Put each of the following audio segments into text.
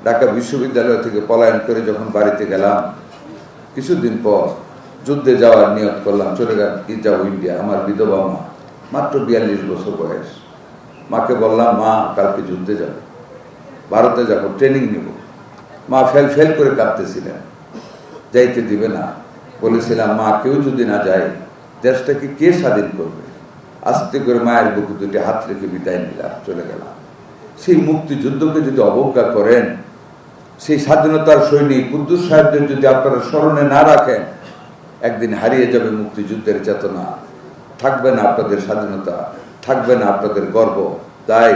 ঢাকা বিশ্ববিদ্যালয় থেকে পলায়ন করে যখন বাড়িতে গেলাম, কিছুদিন পর যুদ্ধে যাওয়ার নিয়ত করলাম, চলে যাবো ইন্ডিয়া। আমার বিধবা মা, মাত্র 42 বছর বয়স। মাকে বললাম, মা কালকে যুদ্ধে যাব, ভারতে যাব, ট্রেনিং নিব। মা ফেল করে কাঁদতেছিলেন, যাইতে দিবে না। বলেছিলাম, মা কেউ যদি না যায় দেশটাকে কে স্বাধীন করবে? আস্তে করে মায়ের বুকে দুটি হাত রেখে বিদায় নিলাম, চলে গেলাম। সেই মুক্তিযুদ্ধকে যদি অবজ্ঞা করেন, সেই স্বাধীনতার সৈনিক কুদ্দুস সাহেবদের যদি আপনারা স্মরণে না রাখেন, একদিন হারিয়ে যাবে মুক্তিযুদ্ধের চেতনা, থাকবে না আপনাদের স্বাধীনতা, থাকবে না আপনাদের গর্ব। তাই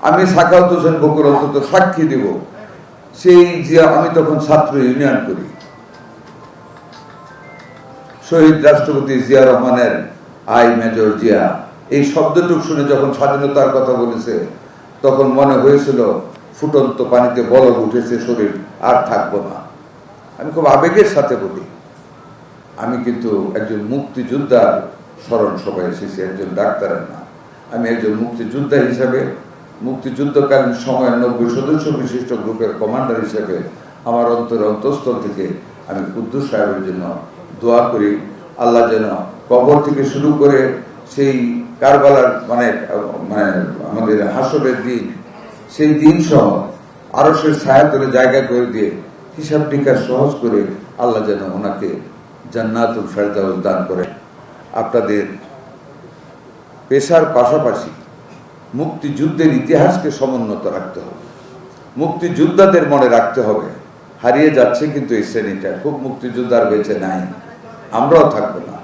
আমি সাখাওয়াত হোসেন বকুর অন্তত সাক্ষী দিব, সেই যে আমি তখন ছাত্র ইউনিয়ন করি, শহীদ রাষ্ট্রপতি জিয়া রহমানের আই মেজর জিয়া, এই শব্দটুক শুনে যখন স্বাধীনতার কথা বলেছে, তখন মনে হয়েছিল ফুটন্ত পানিতে বরফ উঠেছে শরীর, আর থাকবো না। আমি খুব আবেগের সাথে বলি, আমি কিন্তু একজন মুক্তিযোদ্ধার স্মরণ সভায় এসেছি, একজন ডাক্তারের না। আমি একজন মুক্তিযোদ্ধা হিসাবে, মুক্তিযুদ্ধকালীন সময়ের 90 সদস্য বিশিষ্ট গ্রুপের কমান্ডার হিসেবে আমার অন্তঃস্থল থেকে আমি কুদ্দুস সাহেবের জন্য দোয়া করি। আল্লাহ যেন কবর থেকে শুরু করে সেই কারবালার মানে আমাদের হাসরের দিন, সেই দিন সহ আরশের ছায়া করে জায়গা করে দিয়ে হিসাব নিকাশ সহজ করে আল্লাহ যেন ওনাকে জান্নাতুল ফেরদাউস দান করে। আপনাদের পেশার পাশাপাশি মুক্তিযুদ্ধের ইতিহাসকে সমুন্নত রাখতে হবে, মুক্তিযোদ্ধাদের মনে রাখতে হবে। হারিয়ে যাচ্ছে কিন্তু এই শ্রেণীটা, খুব মুক্তিযোদ্ধার বেঁচে নাই, আমরাও থাকবো না,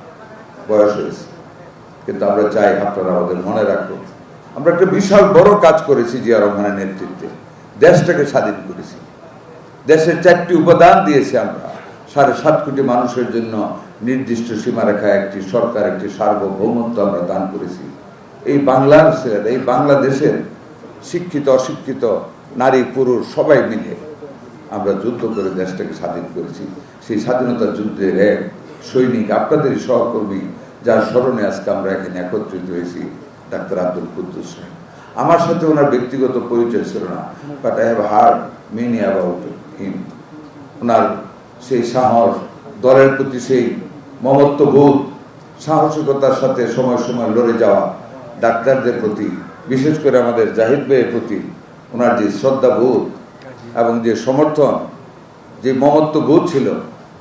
বয়স হয়েছে। কিন্তু আমরা চাই আপনারা আমাদের মনে রাখুন। আমরা একটা বিশাল বড় কাজ করেছি জিয়া রহমানের নেতৃত্বে, দেশটাকে স্বাধীন করেছি, দেশের 4টি উপাদান দিয়েছি আমরা। 7.5 কোটি মানুষের জন্য নির্দিষ্ট সীমারেখা একটি সরকার, একটি সার্বভৌমত্ব আমরা দান করেছি। এই বাংলার ছেলেরা, এই বাংলাদেশের শিক্ষিত অশিক্ষিত নারী পুরুষ সবাই মিলে আমরা যুদ্ধ করে দেশটাকে স্বাধীন করেছি। সেই স্বাধীনতা যুদ্ধের এক সৈনিক, আপনাদেরই সহকর্মী, যার স্মরণে আজকে আমরা এখানে একত্রিত হয়েছি, ডাক্তার আব্দুল কুদ্দুস সাহেব। আমার সাথে ওনার ব্যক্তিগত পরিচয় ছিল না, but I have heard many about him. ওনার সেই সাহস, দলের প্রতি সেই মমত্ববোধ, সাহসিকতার সাথে সময় সময় লড়ে যাওয়া, ডাক্তারদের প্রতি, বিশেষ করে আমাদের জাহিদ ভাইয়ের প্রতি ওনার যে শ্রদ্ধাবোধ এবং যে সমর্থন, যে মমত্ববোধ ছিল,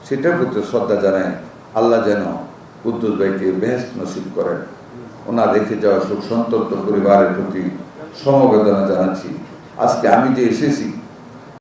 সেটার প্রতি শ্রদ্ধা জানায়। আল্লাহ যেন কুদ্দুস ভাইকে বেহেশত নসিব করেন। ওনার রেখে যাওয়া শোক সন্তপ্ত পরিবারের প্রতি সমবেদনা জানাচ্ছি। আজকে আমি যে এসেছি,